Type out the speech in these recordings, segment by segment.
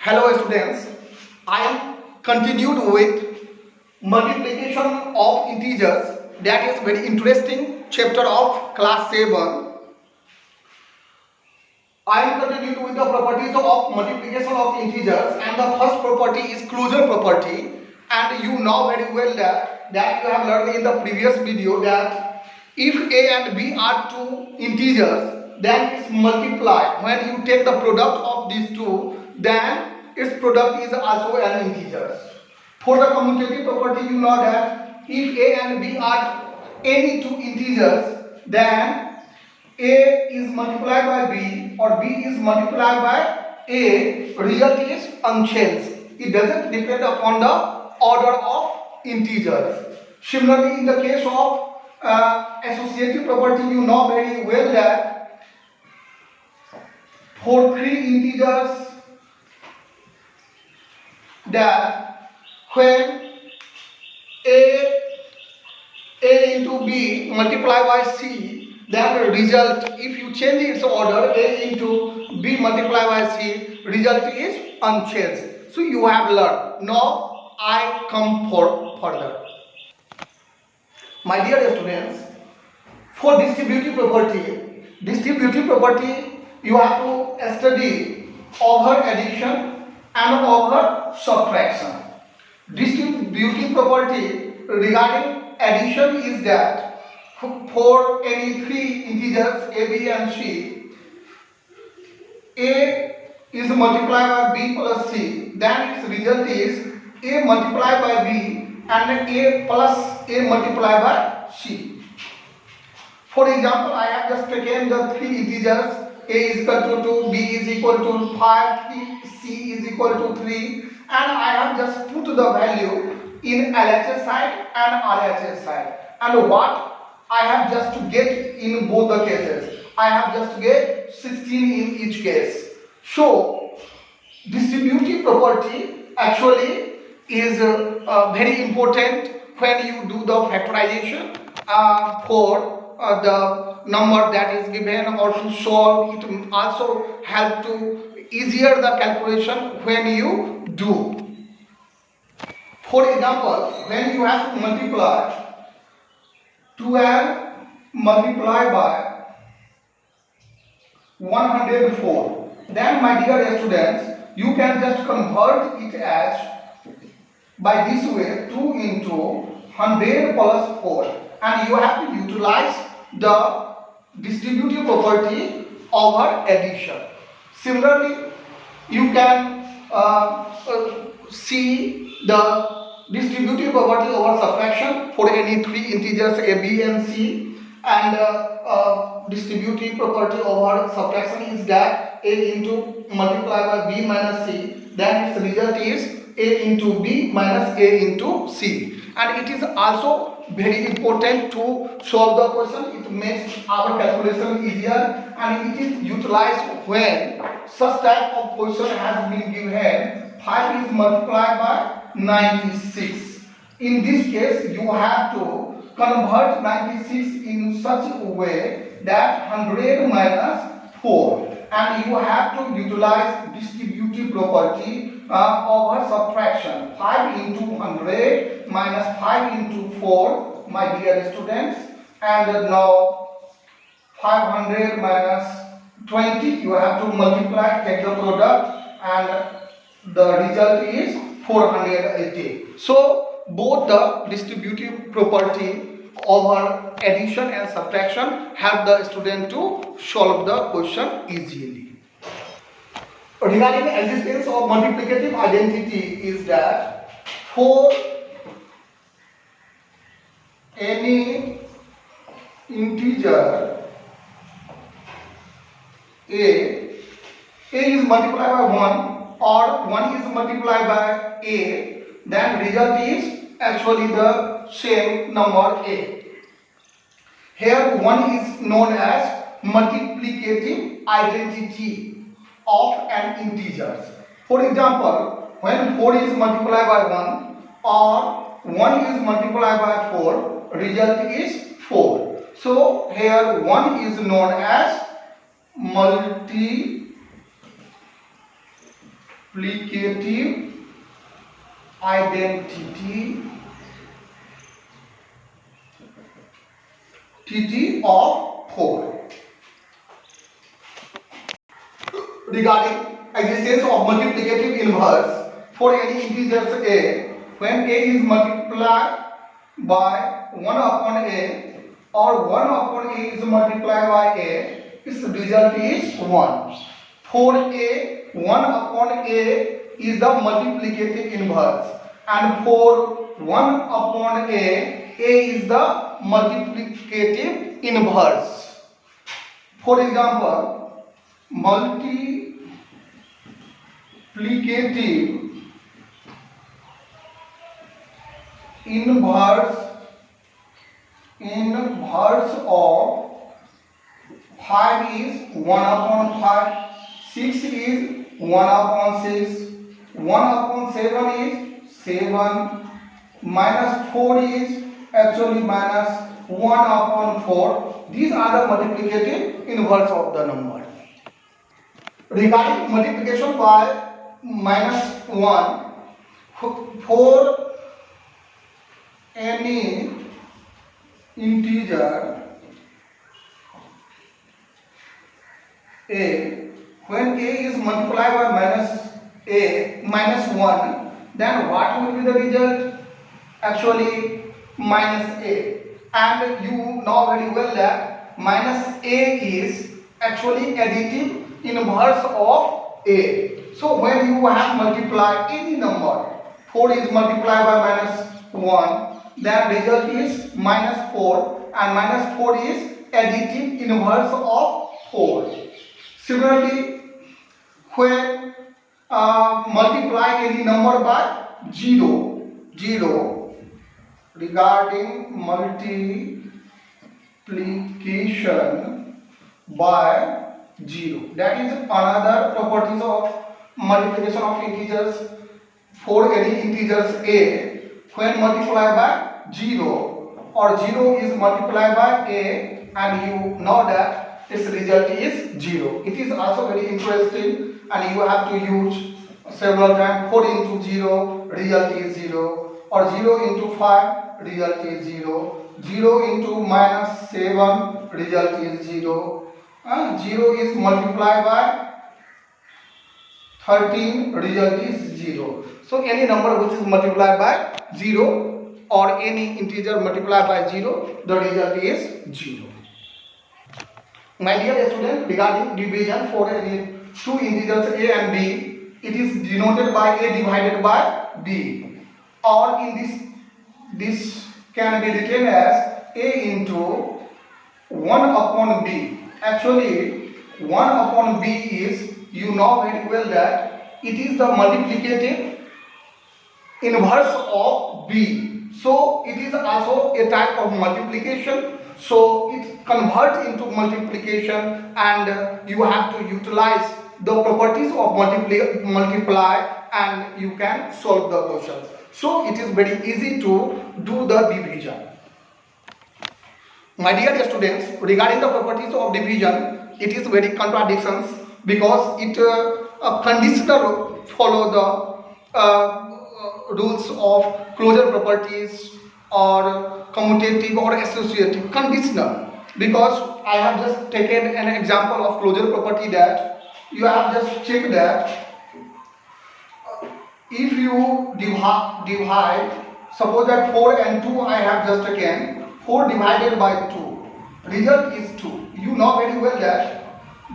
Hello students, I am continued with multiplication of integers. That is very interesting chapter of class 7. I am continued with the properties of multiplication of integers, and the first property is closure property. And you know very well that you have learned in the previous video that if a and b are two integers, then it's multiplied. When you take the product of these two, then its product is also an integer. For the commutative property, you know that if a and b are any two integers, then a is multiplied by b or b is multiplied by a, result is unchanged. It doesn't depend upon the order of integers. Similarly, in the case of associative property, you know very well that for three integers, that when a into b multiplied by c, then the result, if you change its order, a into b multiplied by c, result is unchanged. So you have learned. Now I come for further. My dear students, for distributive property you have to study over addition and over subtraction. Distributive property regarding addition is that for any three integers a, b and c, a is multiplied by b plus c, then its result is a multiplied by b and a plus a multiplied by c. For example, I have just taken the three integers, a is equal to 2, b is equal to 5, c is equal to 3, and I have just put the value in LHS side and RHS side. And what I have just to get in both the cases, I have just to get 16 in each case. So distributive property actually is very important when you do the factorization for the number that is given, or to solve it. Also help to easier the calculation when you do. For example, when you have to multiply 12 multiplied by 104, then my dear students, you can just convert it as by this way, 2 into 100 plus 4, and you have to utilize the distributive property over addition. Similarly, you can see the distributive property over subtraction for any three integers a, b and c, and distributive property over subtraction is that a into multiplied by b minus c, then its result is a into b minus a into c. And it is also very important to solve the question. It makes our calculation easier, and it is utilized when such type of question has been given. 5 is multiplied by 96. In this case, you have to convert 96 in such a way that 100 minus 4, and you have to utilize distributive property over subtraction. 5 into 100 minus 5 into 4, my dear students, and now 500 minus 20, you have to multiply, take the product, and the result is 480. So both the distributive property over addition and subtraction help the student to solve the question easily. Regarding the existence of multiplicative identity is that for any integer a is multiplied by 1 or 1 is multiplied by a, then result is actually the same number a. Here 1 is known as multiplicative identity of an integer. For example, when 4 is multiplied by 1 or 1 is multiplied by 4, result is 4. So here 1 is known as multiplicative multiplicative identity of 4. Regarding existence of multiplicative inverse for any integers a, when a is multiplied by 1 upon a or 1 upon a is multiplied by a, its result is 1. For a, 1 upon a is the multiplicative inverse, and for 1 upon a is the multiplicative inverse. For example, multiplicative inverse of 5 is 1 upon 5, 6 is 1 upon 6, 1 upon 7 is 7, minus 4 is actually minus 1 upon 4. These are the multiplicative inverse of the number. Regarding multiplication by minus 1, for any integer a, when a is multiplied by minus 1, then what will be the result? Actually minus a, and you know very well that minus a is actually additive inverse of a. So when you have multiplied any number, 4 is multiplied by minus 1, then result is minus 4, and minus 4 is additive inverse of 4. Similarly, when multiply any number by 0, regarding multiplication by 0, that is another properties of multiplication of integers. For any integers a, when multiplied by 0 or 0 is multiplied by a, and you know that its result is 0. It is also very interesting, and you have to use several times. 4 into 0, result is 0, or 0 into 5, result is 0, 0 into minus 7, result is 0, 0 is multiplied by 13, result is 0. So any number which is multiplied by 0 or any integer multiplied by 0, the result is 0. My dear student, regarding division for any two integers a and b, it is denoted by a divided by b, or in this can be written as a into 1 upon b. Actually 1 upon b is, you know very well that it is the multiplicative inverse of b. So it is also a type of multiplication. So it converts into multiplication, and you have to utilize the properties of multiply, and you can solve the questions. So it is very easy to do the division. My dear students, regarding the properties of division, it is very contradictions, because it conditional follow the rules of closure properties or commutative or associative. Conditional, because I have just taken an example of closure property, that you have just checked that if you divide, suppose that 4 and 2 I have just taken, 4 divided by 2, result is 2. You know very well that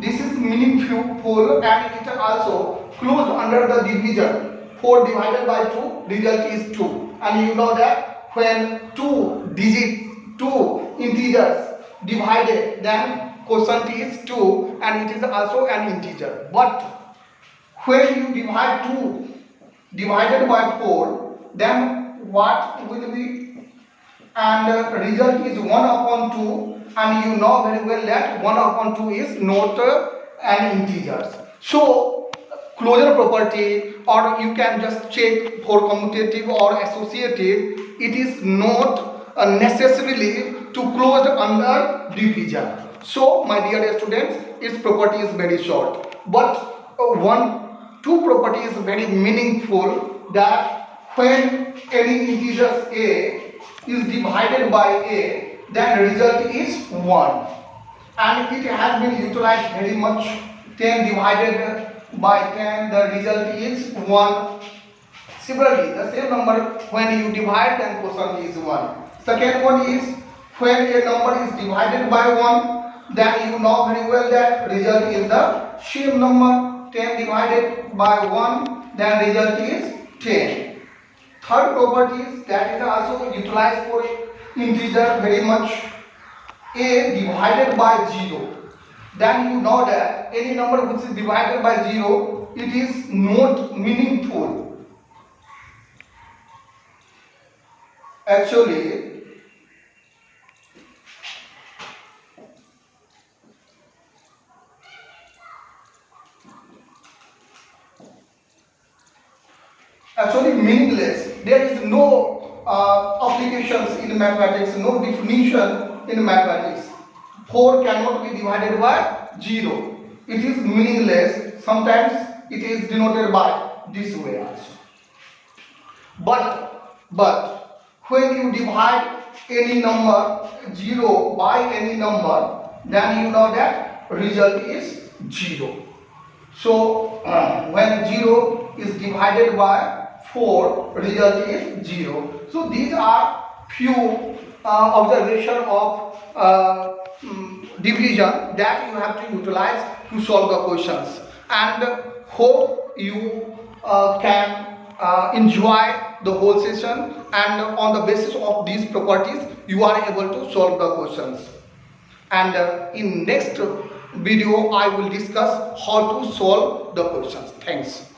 this is meaningful, and it also closed under the division. 4 divided by 2, result is 2, and you know that when two integers divided, then quotient is 2, and it is also an integer. But when you divide 2 divided by 4, then what will be? And result is 1 upon 2, and you know very well that 1 upon 2 is not an integer. So closure property, or you can just check for commutative or associative, it is not necessarily to close under division. So my dear students, its property is very short. But two properties very meaningful, that when any integer a is divided by a, then result is 1, and it has been utilized very much. 10 divided by 10, the result is 1. Similarly, the same number when you divide, then quotient is 1. Second one is when a number is divided by 1, then you know very well that result is the same number. 10 divided by 1, then result is 10. Third property is that is also utilized for integer very much. A divided by 0, then you know that any number which is divided by 0, it is not meaningful. Actually, meaningless. There is no applications in mathematics, no definition in mathematics. 4 cannot be divided by 0. It is meaningless. Sometimes it is denoted by this way also. But when you divide any number 0 by any number, then you know that result is 0. So when 0 is divided by 4, result is 0. So these are few observation of division that you have to utilize to solve the questions, and hope you can enjoy the whole session, and on the basis of these properties you are able to solve the questions. And in next video I will discuss how to solve the questions. Thanks.